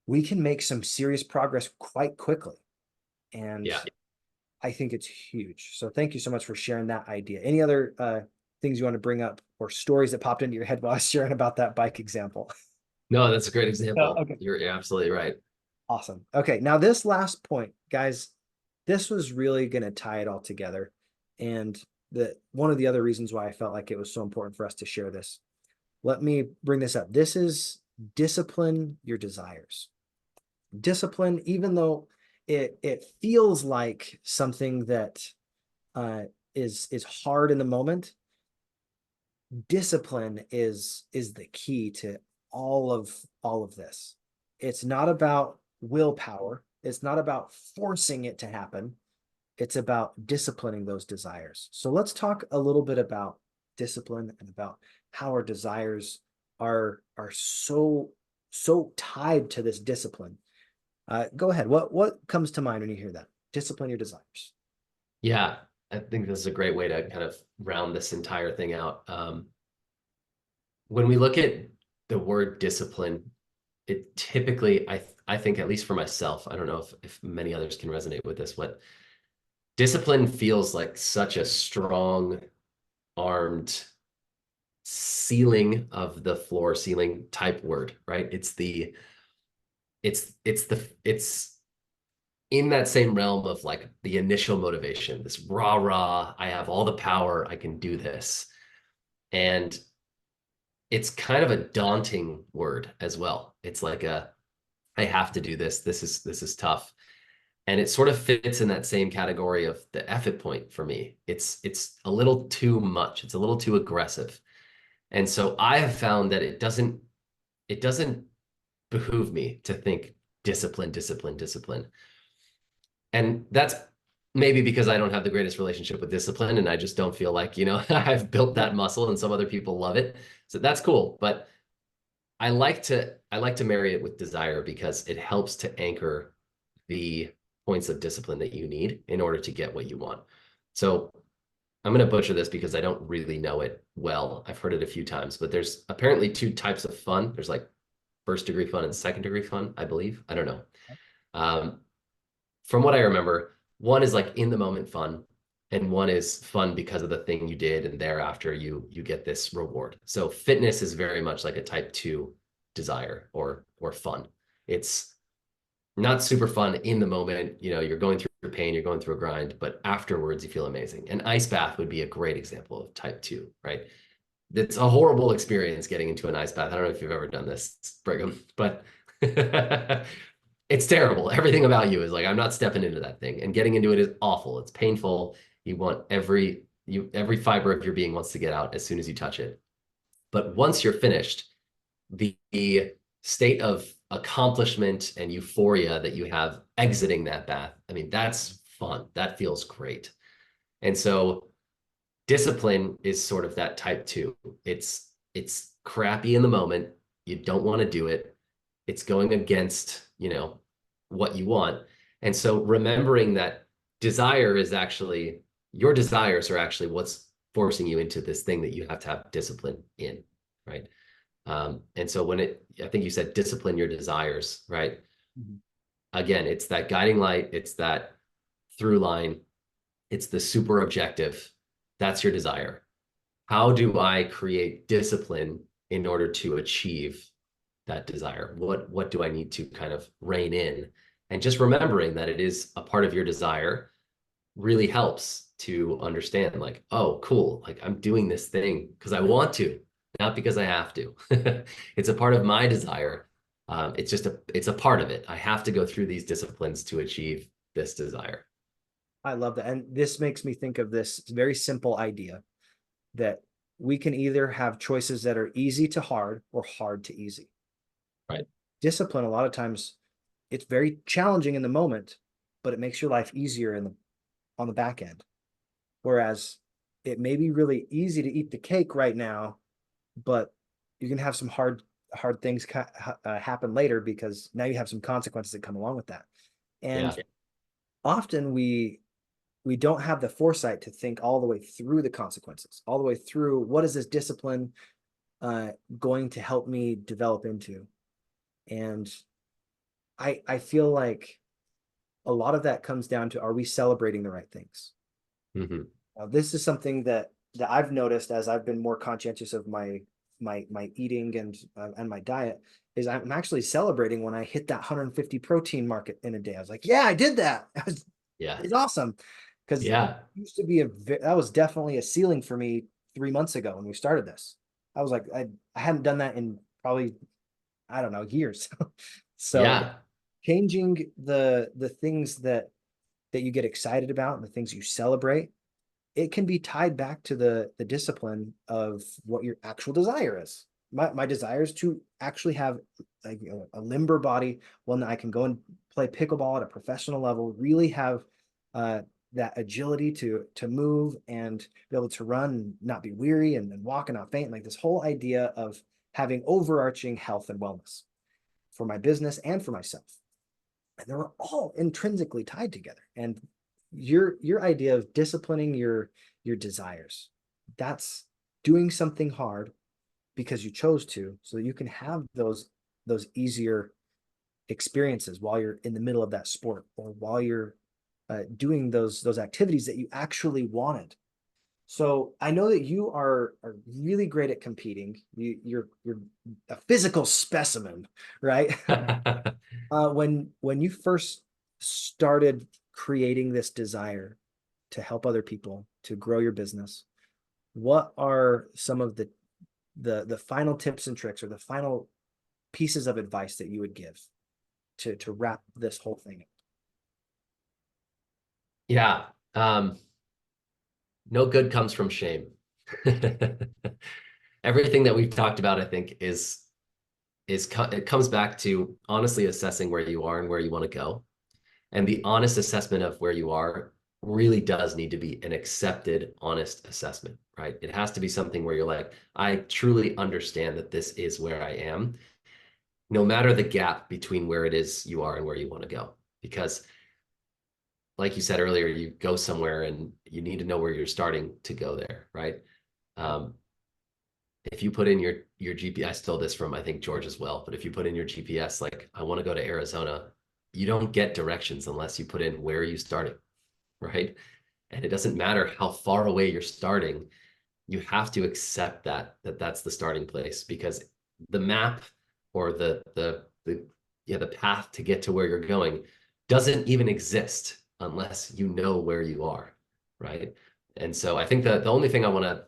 we can make some serious progress quite quickly. And Yeah. I think it's huge. So thank you so much for sharing that idea. Any other things you want to bring up or stories that popped into your head while I was sharing about that bike example? No, that's a great example. Okay. You're absolutely right. Awesome. Okay, now this last point, guys, this was really going to tie it all together. And one of the other reasons why I felt like it was so important for us to share this. Let me bring this up. This is discipline your desires. Discipline, even though it feels like something that uh, is hard in the moment, discipline is the key to all of this. It's not about willpower. It's not about forcing it to happen. It's about disciplining those desires. So let's talk a little bit about discipline and about how our desires are so tied to this discipline. Go ahead. What comes to mind when you hear that? Discipline your desires. Yeah, I think this is a great way to kind of round this entire thing out. When we look at the word discipline, it typically, I think, at least for myself, I don't know if many others can resonate with this, but discipline feels like such a strong armed ceiling of the floor ceiling type word, right? It's in that same realm of like the initial motivation, this rah, I have all the power, I can do this. And it's kind of a daunting word as well. It's like I have to do this. This is tough. And it sort of fits in that same category of the effort point for me. It's a little too much. It's a little too aggressive. And so I have found that it doesn't behoove me to think discipline. And that's maybe because I don't have the greatest relationship with discipline and I just don't feel like, I've built that muscle and some other people love it. So that's cool. But I like to marry it with desire because it helps to anchor the points of discipline that you need in order to get what you want. So I'm going to butcher this because I don't really know it well. I've heard it a few times, but there's apparently two types of fun. There's like first degree fun and second degree fun, I believe. I don't know. Um, from what I remember, one is like in the moment fun, and one is fun because of the thing you did, and thereafter you get this reward. So fitness is very much like a type 2 desire or fun. It's not super fun in the moment. You're going through pain, you're going through a grind, but afterwards you feel amazing. An ice bath would be a great example of type 2, right? It's a horrible experience getting into an ice bath. I don't know if you've ever done this, Brigham, but it's terrible. Everything about you is like, I'm not stepping into that thing. And getting into it is awful. It's painful. You want every fiber of your being wants to get out as soon as you touch it. But once you're finished, the state of accomplishment and euphoria that you have exiting that bath, I mean, that's fun. That feels great. And so discipline is sort of that type 2. It's crappy in the moment. You don't want to do it. It's going against, what you want. And so remembering that desire is actually, your desires are actually what's forcing you into this thing that you have to have discipline in, right? And so I think you said discipline your desires, right? Mm-hmm. Again, it's that guiding light, it's that through line, it's the super objective. That's your desire. How do I create discipline in order to achieve that desire? What do I need to kind of rein in? And just remembering that it is a part of your desire really helps to understand like, oh, cool. Like I'm doing this thing because I want to, not because I have to. It's a part of my desire. It's a part of it. I have to go through these disciplines to achieve this desire. I love that. And this makes me think of this very simple idea that we can either have choices that are easy to hard or hard to easy. Right. Discipline, a lot of times, it's very challenging in the moment, but it makes your life easier on the back end. Whereas it may be really easy to eat the cake right now, but you can have some hard things happen later because now you have some consequences that come along with that. And Yeah. often we don't have the foresight to think all the way through the consequences, all the way through what is this discipline going to help me develop into. And I feel like a lot of that comes down to, are we celebrating the right things? Mm-hmm. This is something that I've noticed as I've been more conscientious of my eating and my diet, is I'm actually celebrating when I hit that 150 protein market in a day. I was like, yeah, I did that. Yeah. It's awesome. Because it Yeah. used to be that was definitely a ceiling for me 3 months ago when we started this. I was like, I hadn't done that in probably, I don't know, years. So Yeah. changing the things that you get excited about and the things you celebrate, it can be tied back to the discipline of what your actual desire is. My desire is to actually have like, a limber body, one that I can go and play pickleball at a professional level, really have that agility to move and be able to run and not be weary and walk and not faint. Like this whole idea of having overarching health and wellness for my business and for myself. And they were all intrinsically tied together. And your idea of disciplining your desires, that's doing something hard because you chose to, so that you can have those easier experiences while you're in the middle of that sport, or while you're doing those activities that you actually wanted. So I know that you are really great at competing. You're a physical specimen, right? When you first started creating this desire to help other people, to grow your business, what are some of the final tips and tricks, or the final pieces of advice that you would give to wrap this whole thing up? Yeah. No good comes from shame. Everything that we've talked about, I think, it comes back to honestly assessing where you are and where you want to go. And the honest assessment of where you are really does need to be an accepted, honest assessment, right? It has to be something where you're like, I truly understand that this is where I am, no matter the gap between where it is you are and where you want to go. Because like you said earlier, you go somewhere and you need to know where you're starting to go there, right? Um, if you put in your GPS, I stole this from I think George as well, but if you put in your GPS, like I want to go to Arizona, you don't get directions unless you put in where are you starting, right? And it doesn't matter how far away you're starting, you have to accept that that's the starting place, because the map or the path to get to where you're going doesn't even exist unless you know where you are, right? And so I think that the only thing I want to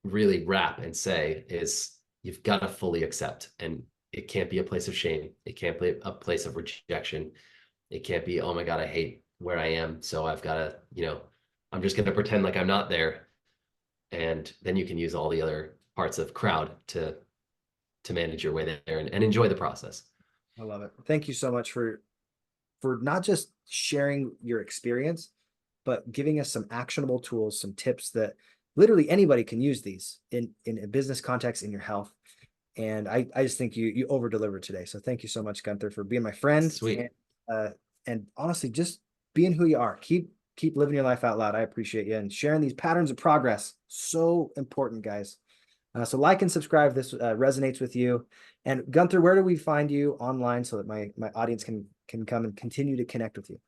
really wrap and say is you've got to fully accept, and it can't be a place of shame. It can't be a place of rejection. It can't be, oh my God, I hate where I am, so I've got to, I'm just going to pretend like I'm not there. And then you can use all the other parts of crowd to manage your way there and enjoy the process. I love it. Thank you so much for not just sharing your experience, but giving us some actionable tools, some tips that literally anybody can use these in a business context, in your health. And I just think you over delivered today. So thank you so much, Gunther, for being my friend. Sweet. And honestly, just being who you are. Keep living your life out loud. I appreciate you, and sharing these patterns of progress. So important, guys. So like and subscribe if this resonates with you. And Gunther, where do we find you online so that my audience can come and continue to connect with you?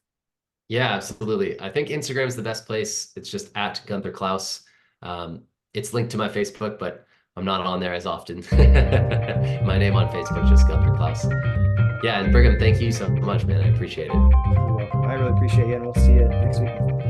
Yeah, absolutely. I think Instagram is the best place. It's just at Gunther Klaus. It's linked to my Facebook, but I'm not on there as often. My name on Facebook, just Gunther Klaus. Yeah, and Brigham, thank you so much, man. I appreciate it. You're welcome. I really appreciate you, and we'll see you next week.